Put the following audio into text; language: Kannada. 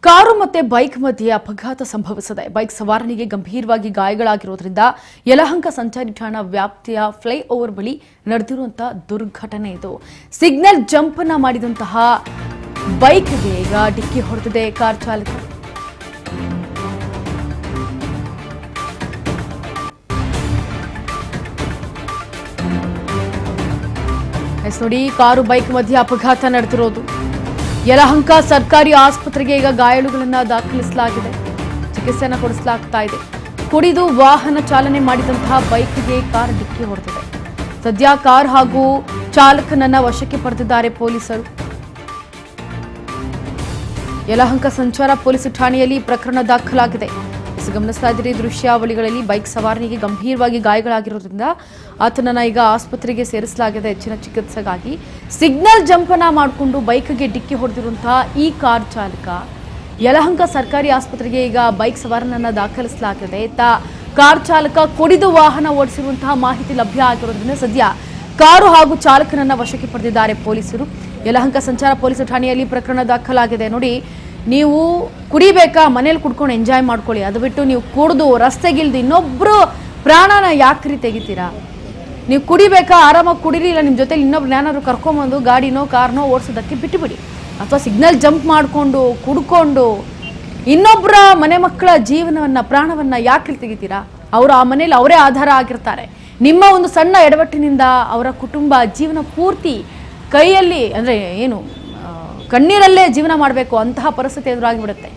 ಕಾರು ಮತ್ತೆ ಬೈಕ್ ಮಧ್ಯೆ ಅಪಘಾತ ಸಂಭವಿಸಿದೆ. ಬೈಕ್ ಸವಾರನಿಗೆ ಗಂಭೀರವಾಗಿ ಗಾಯಗಳಾಗಿರುವುದರಿಂದ ಯಲಹಂಕ ಸಂಚಾರಿ ಠಾಣಾ ವ್ಯಾಪ್ತಿಯ ಫ್ಲೈಓವರ್ ಬಳಿ ನಡೆದಿರುವಂತಹ ದುರ್ಘಟನೆ ಇದು. ಸಿಗ್ನಲ್ ಜಂಪ್ ಅನ್ನ ಮಾಡಿದಂತಹ ಬೈಕ್ಗೆ ಈಗ ಡಿಕ್ಕಿ ಹೊಡೆದಿದೆ ಕಾರ್ ಚಾಲಕ. ನೋಡಿ, ಕಾರು ಬೈಕ್ ಮಧ್ಯೆ ಅಪಘಾತ ನಡೆದಿರೋದು. ಯಲಹಂಕ ಸರ್ಕಾರಿ ಆಸ್ಪತ್ರೆಗೆ ಈಗ ಗಾಯಾಳುಗಳನ್ನು ದಾಖಲಿಸಲಾಗಿದೆ, ಚಿಕಿತ್ಸೆಯನ್ನು ಕೊಡಿಸಲಾಗ್ತಾ ಇದೆ. ಕುಡಿದು ವಾಹನ ಚಾಲನೆ ಮಾಡಿದಂತಹ ಬೈಕ್ಗೆ ಕಾರ್ ಡಿಕ್ಕಿ ಹೊಡೆದಿದೆ. ಸದ್ಯ ಕಾರ್ ಹಾಗೂ ಚಾಲಕನನ್ನ ವಶಕ್ಕೆ ಪಡೆದಿದ್ದಾರೆ ಪೊಲೀಸರು. ಯಲಹಂಕ ಸಂಚಾರ ಪೊಲೀಸ್ ಠಾಣೆಯಲ್ಲಿ ಪ್ರಕರಣ ದಾಖಲಾಗಿದೆ. ಗಮನಿಸ್ತಾ ಇದ್ದೀರಿ ದೃಶ್ಯಾವಳಿಗಳಲ್ಲಿ ಬೈಕ್ ಸವಾರನಿಗೆ ಗಂಭೀರವಾಗಿ ಗಾಯಗಳಾಗಿರೋದ್ರಿಂದ ಆತನನ್ನ ಈಗ ಆಸ್ಪತ್ರೆಗೆ ಸೇರಿಸಲಾಗಿದೆ ಹೆಚ್ಚಿನ ಚಿಕಿತ್ಸೆಗಾಗಿ. ಸಿಗ್ನಲ್ ಜಂಪ್ ಅನ್ನ ಮಾಡಿಕೊಂಡು ಬೈಕ್ಗೆ ಡಿಕ್ಕಿ ಹೊಡೆದಿರುವಂತಹ ಈ ಕಾರ್ ಚಾಲಕ ಯಲಹಂಕ ಸರ್ಕಾರಿ ಆಸ್ಪತ್ರೆಗೆ ಈಗ ಬೈಕ್ ಸವಾರನನ್ನ ದಾಖಲಿಸಲಾಗಿದೆ. ಕಾರ್ ಚಾಲಕ ಕುಡಿದು ವಾಹನ ಓಡಿಸಿರುವಂತಹ ಮಾಹಿತಿ ಲಭ್ಯ ಆಗಿರೋದ್ರಿಂದ ಸದ್ಯ ಕಾರು ಹಾಗೂ ಚಾಲಕನನ್ನ ವಶಕ್ಕೆ ಪಡೆದಿದ್ದಾರೆ ಪೊಲೀಸರು. ಯಲಹಂಕ ಸಂಚಾರ ಪೊಲೀಸ್ ಠಾಣೆಯಲ್ಲಿ ಪ್ರಕರಣ ದಾಖಲಾಗಿದೆ. ನೋಡಿ, ನೀವು ಕುಡಿಬೇಕಾ, ಮನೇಲಿ ಕುಡ್ಕೊಂಡು ಎಂಜಾಯ್ ಮಾಡ್ಕೊಳ್ಳಿ, ಅದು ಬಿಟ್ಟು ನೀವು ಕುಡಿದು ರಸ್ತೆಗಿಲ್ದು ಇನ್ನೊಬ್ರು ಪ್ರಾಣನ ಯಾಕ್ರಿ ತೆಗಿತೀರಾ? ನೀವು ಕುಡಿಬೇಕಾ, ಆರಾಮಾಗಿ ಕುಡೀರಿ, ಇಲ್ಲ ನಿಮ್ಮ ಜೊತೆಲಿ ಇನ್ನೊಬ್ರು ಏನಾದ್ರು ಕರ್ಕೊಂಬಂದು ಗಾಡಿನೋ ಕಾರ್ನೋ ಓಡಿಸೋದಕ್ಕೆ ಬಿಟ್ಟುಬಿಡಿ. ಅಥವಾ ಸಿಗ್ನಲ್ ಜಂಪ್ ಮಾಡಿಕೊಂಡು ಕುಡ್ಕೊಂಡು ಇನ್ನೊಬ್ಬರ ಮನೆ ಮಕ್ಕಳ ಜೀವನವನ್ನ ಪ್ರಾಣವನ್ನ ಯಾಕೆ ತೆಗಿತೀರಾ? ಅವರು ಆ ಮನೇಲಿ ಅವರೇ ಆಧಾರ ಆಗಿರ್ತಾರೆ. ನಿಮ್ಮ ಒಂದು ಸಣ್ಣ ಎಡವಟ್ಟಿನಿಂದ ಅವರ ಕುಟುಂಬ ಜೀವನ ಪೂರ್ತಿ ಕೈಯಲ್ಲಿ, ಅಂದರೆ ಏನು, ಕಣ್ಣೀರಲ್ಲೇ ಜೀವನ ಮಾಡಬೇಕು ಅಂತಹ ಪರಿಸ್ಥಿತಿ ಎದುರಾಗಿಬಿಡುತ್ತೆ.